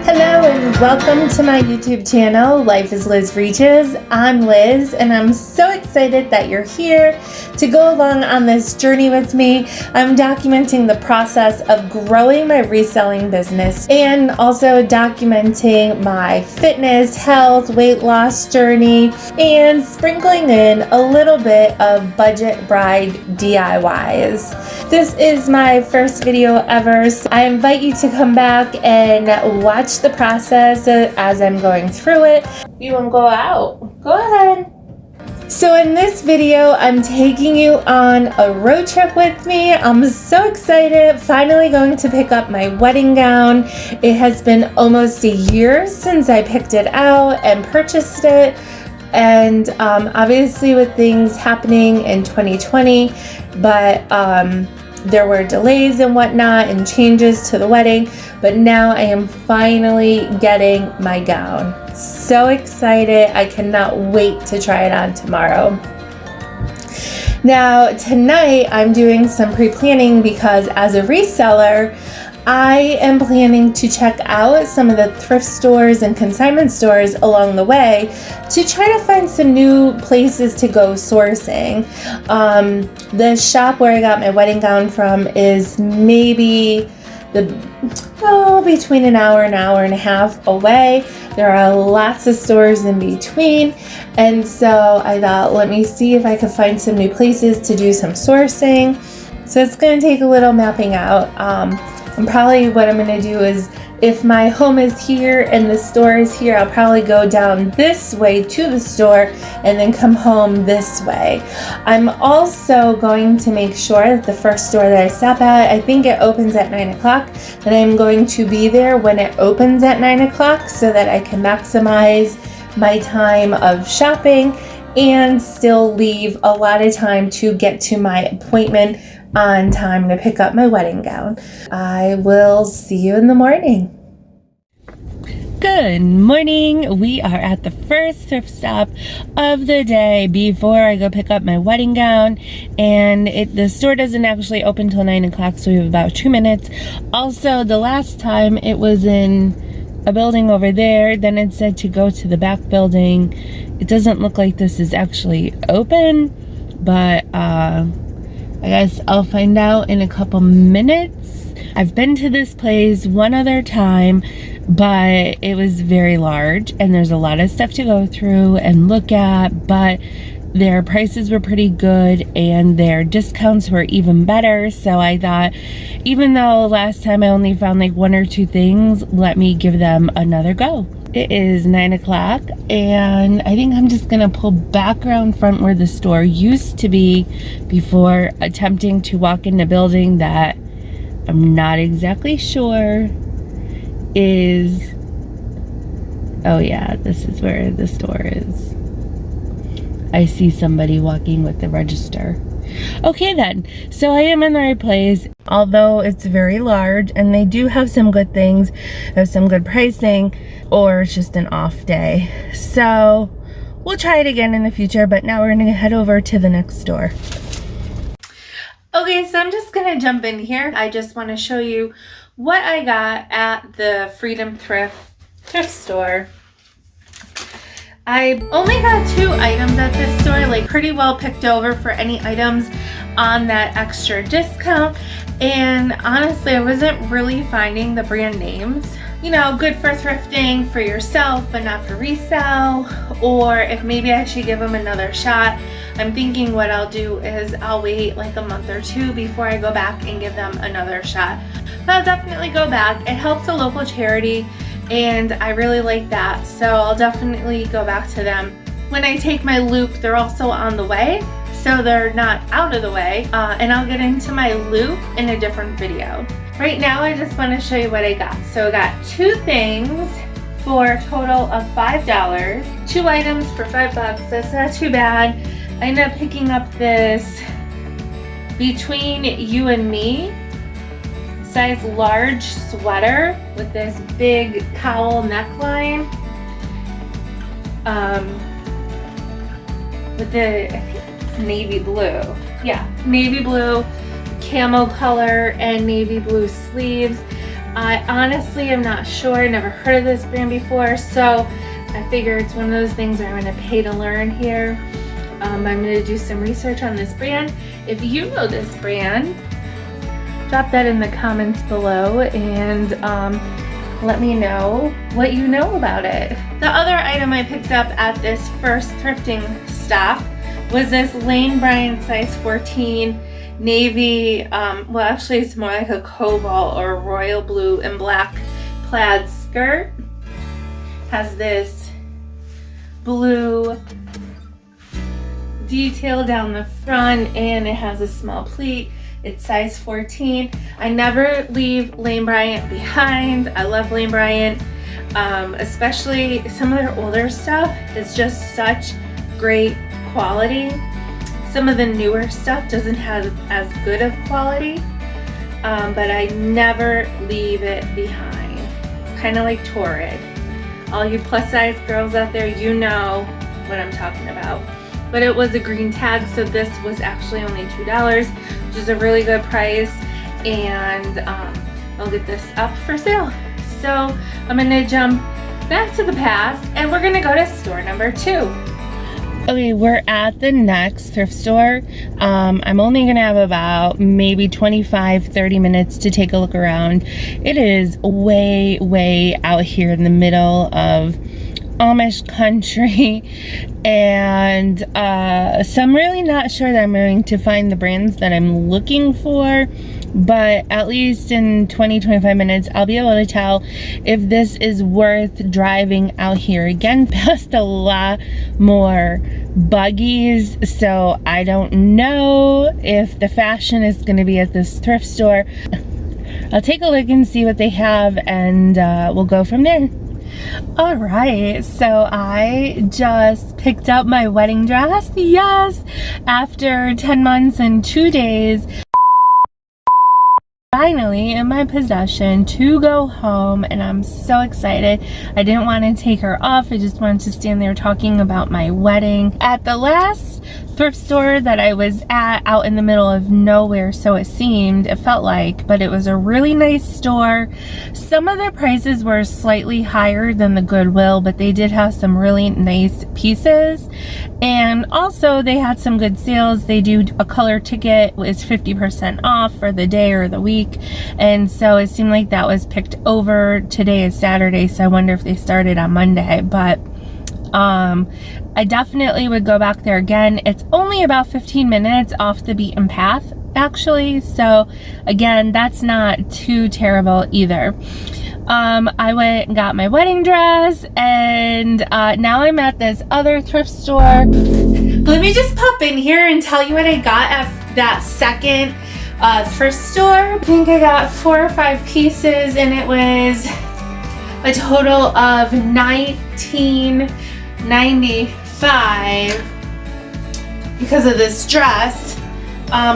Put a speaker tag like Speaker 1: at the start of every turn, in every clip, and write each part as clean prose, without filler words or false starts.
Speaker 1: Hello and welcome to my YouTube channel, LifeasLizReaches. I'm Liz and I'm so excited that you're here to go along on this journey with me. I'm documenting the process of growing my reselling business and also documenting my fitness, health, weight loss journey and sprinkling in a little bit of budget bride DIYs. This is my first video ever, so I invite you to come back and watch the process as I'm going through it. You want to go out? Go ahead. So in this video, I'm taking you on a road trip with me. I'm so excited, finally going to pick up my wedding gown. It has been almost a year since I picked it out and purchased it. And obviously with things happening in 2020, but there were delays and whatnot and changes to the wedding, but now I am finally getting my gown. So excited. I cannot wait to try it on tomorrow. Now tonight I'm doing some pre-planning because as a reseller, I am planning to check out some of the thrift stores and consignment stores along the way to try to find some new places to go sourcing. The shop where I got my wedding gown from is maybe between an hour and a half away. There are lots of stores in between, and so I thought, let me see if I could find some new places to do some sourcing. So it's going to take a little mapping out. And probably what I'm going to do is, if my home is here and the store is here, I'll probably go down this way to the store and then come home this way. I'm also going to make sure that the first store that I stop at, I think it opens at 9 o'clock, that I'm going to be there when it opens at 9 o'clock so that I can maximize my time of shopping and still leave a lot of time to get to my appointment on time to pick up my wedding gown. I will see you in the morning. Good morning. We are at the first thrift stop of the day before I go pick up my wedding gown, and the store doesn't actually open till 9 o'clock, so we have about 2 minutes. Also, the last time it was in a building over there, then it said to go to the back building. It doesn't look like this is actually open, but I guess I'll find out in a couple minutes. I've been to this place one other time, but it was very large and there's a lot of stuff to go through and look at, but their prices were pretty good and their discounts were even better. So I thought, even though last time I only found like 1 or 2 things, let me give them another go. It is 9 o'clock and I think I'm just gonna pull back around front where the store used to be before attempting to walk in a building that I'm not exactly sure is, oh yeah, this is where the store is. I see somebody walking with the register. Okay then, so I am in the right place, although it's very large and they do have some good things, have some good pricing, or it's just an off day. So we'll try it again in the future, but now we're gonna head over to the next store. Okay, so I'm just gonna jump in here. I just wanna show you what I got at the Freedom Thrift store. I only got 2 items at this store, like pretty well picked over for any items on that extra discount. And honestly, I wasn't really finding the brand names. You know, good for thrifting for yourself, but not for resell. Or if maybe I should give them another shot. I'm thinking what I'll do is I'll wait like a month or 2 before I go back and give them another shot. But I'll definitely go back. It helps a local charity, and I really like that, so I'll definitely go back to them. When I take my loop, they're also on the way, so they're not out of the way, and I'll get into my loop in a different video. Right now, I just want to show you what I got. So I got 2 things for a total of $5. 2 items for $5, that's not too bad. I ended up picking up this Between You and Me size large sweater with this big cowl neckline, with the, I think it's navy blue. Yeah, navy blue, camo color, and navy blue sleeves. I honestly am not sure, never heard of this brand before, so I figure it's one of those things where I'm going to pay to learn here. I'm going to do some research on this brand. If you know this brand, drop that in the comments below and let me know what you know about it. The other item I picked up at this first thrifting stop was this Lane Bryant size 14 navy, well actually it's more like a cobalt or royal blue and black plaid skirt. Has this blue detail down the front and it has a small pleat. It's size 14. I never leave Lane Bryant behind. I love Lane Bryant, especially some of their older stuff is just such great quality. Some of the newer stuff doesn't have as good of quality, but I never leave it behind. It's kind of like Torrid. All you plus size girls out there, you know what I'm talking about. But it was a green tag, so this was actually only $2, which is a really good price, and I'll get this up for sale. So I'm gonna jump back to the past and we're gonna go to store number 2. Okay, we're at the next thrift store. I'm only gonna have about maybe 25-30 minutes to take a look around. It is way out here in the middle of Amish country, and so I'm really not sure that I'm going to find the brands that I'm looking for, but at least in 20-25 minutes I'll be able to tell if this is worth driving out here. Again, past a lot more buggies, so I don't know if the fashion is going to be at this thrift store. I'll take a look and see what they have, and we'll go from there. Alright, so I just picked up my wedding dress, yes, after 10 months and 2 days. Finally in my possession to go home, and I'm so excited. I didn't want to take her off. I just wanted to stand there talking about my wedding. At the last thrift store that I was at, out in the middle of nowhere, so it seemed, it felt like, but it was a really nice store. Some of the prices were slightly higher than the Goodwill, but they did have some really nice pieces, and also they had some good sales. They do a color ticket is 50% off for the day or the week, and so it seemed like that was picked over. Today is Saturday, so I wonder if they started on Monday, but I definitely would go back there again. It's only about 15 minutes off the beaten path, actually, so again, that's not too terrible either. I went and got my wedding dress, and now I'm at this other thrift store. Let me just pop in here and tell you what I got at that second thrift store. I think I got 4 or 5 pieces, and it was a total of $19.95 because of this dress.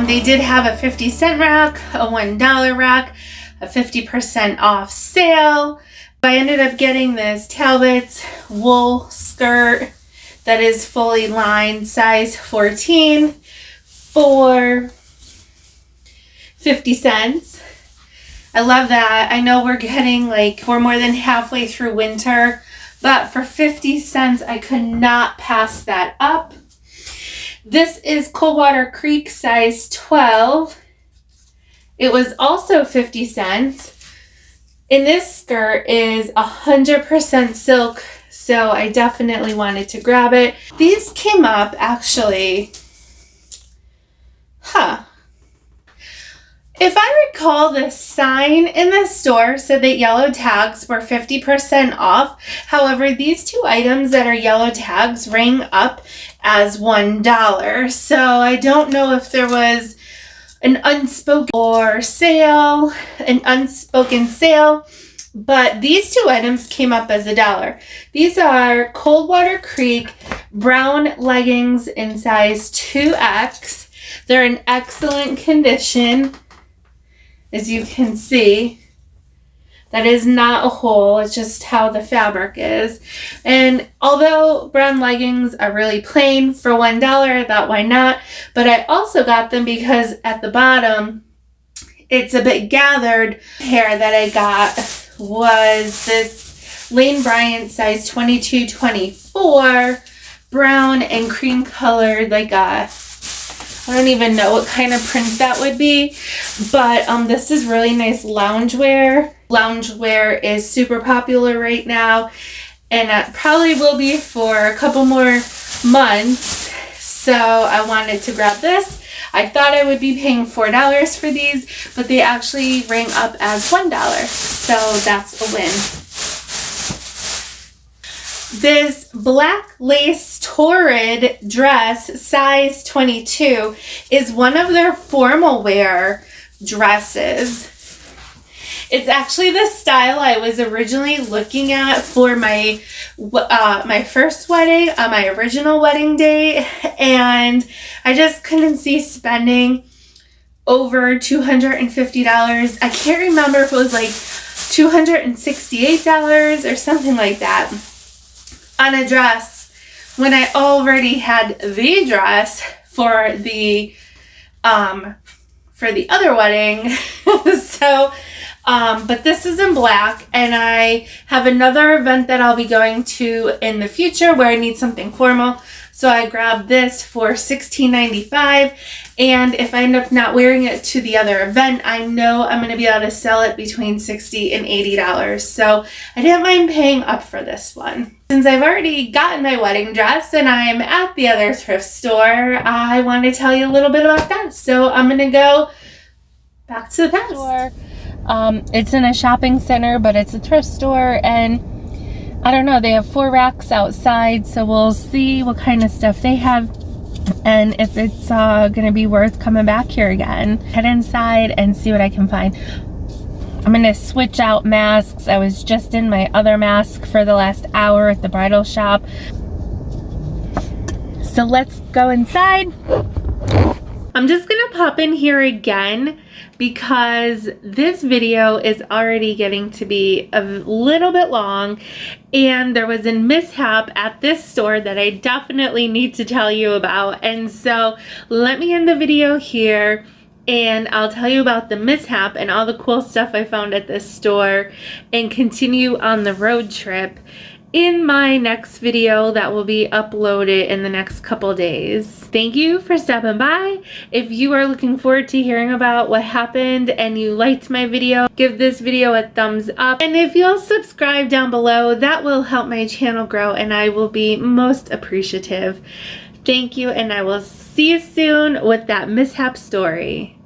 Speaker 1: They did have a 50-cent rack, a $1 rack, a 50% off sale. I ended up getting this Talbot's wool skirt that is fully lined, size 14, for 50 cents. I love that. I know we're getting we're more than halfway through winter, but for 50 cents, I could not pass that up. This is Coldwater Creek, size 12. It was also 50 cents. And this skirt is 100% silk, so I definitely wanted to grab it. These came up, actually. If I recall, the sign in the store said that yellow tags were 50% off. However, these 2 items that are yellow tags rang up as $1. So I don't know if there was an unspoken sale, but these 2 items came up as $1. These are Coldwater Creek brown leggings in size 2X. They're in excellent condition. As you can see, that is not a hole, it's just how the fabric is. And although brown leggings are really plain, for $1, I thought why not? But I also got them because at the bottom it's a bit gathered hair that I got was this Lane Bryant size 22-24, brown and cream colored, like a, I don't even know what kind of print that would be, but this is really nice loungewear. Loungewear is super popular right now, and it probably will be for a couple more months. So I wanted to grab this. I thought I would be paying $4 for these, but they actually rang up as $1. So that's a win. This black lace torrid dress, size 22, is one of their formal wear dresses. It's actually the style I was originally looking at for my my first wedding, my original wedding day, and I just couldn't see spending over $250. I can't remember if it was like $268 or something like that on a dress when I already had the dress for the other wedding. So but this is in black, and I have another event that I'll be going to in the future where I need something formal. So I grabbed this for $16.95, and if I end up not wearing it to the other event, I know I'm going to be able to sell it between $60 and $80. So I didn't mind paying up for this one. Since I've already gotten my wedding dress and I'm at the other thrift store, I want to tell you a little bit about that. So I'm going to go back to the past. It's in a shopping center, but it's a thrift store, and I don't know, they have 4 racks outside, so we'll see what kind of stuff they have and if it's gonna be worth coming back here again. Head inside and see what I can find. I'm gonna switch out masks. I was just in my other mask for the last hour at the bridal shop. So let's go inside. I'm just gonna pop in here again because this video is already getting to be a little bit long, and there was a mishap at this store that I definitely need to tell you about. And so let me end the video here and I'll tell you about the mishap and all the cool stuff I found at this store and continue on the road trip in my next video that will be uploaded in the next couple days. Thank you for stopping by. If you are looking forward to hearing about what happened and you liked my video, give this video a thumbs up. And if you'll subscribe down below, that will help my channel grow and I will be most appreciative. Thank you, and I will see you soon with that mishap story.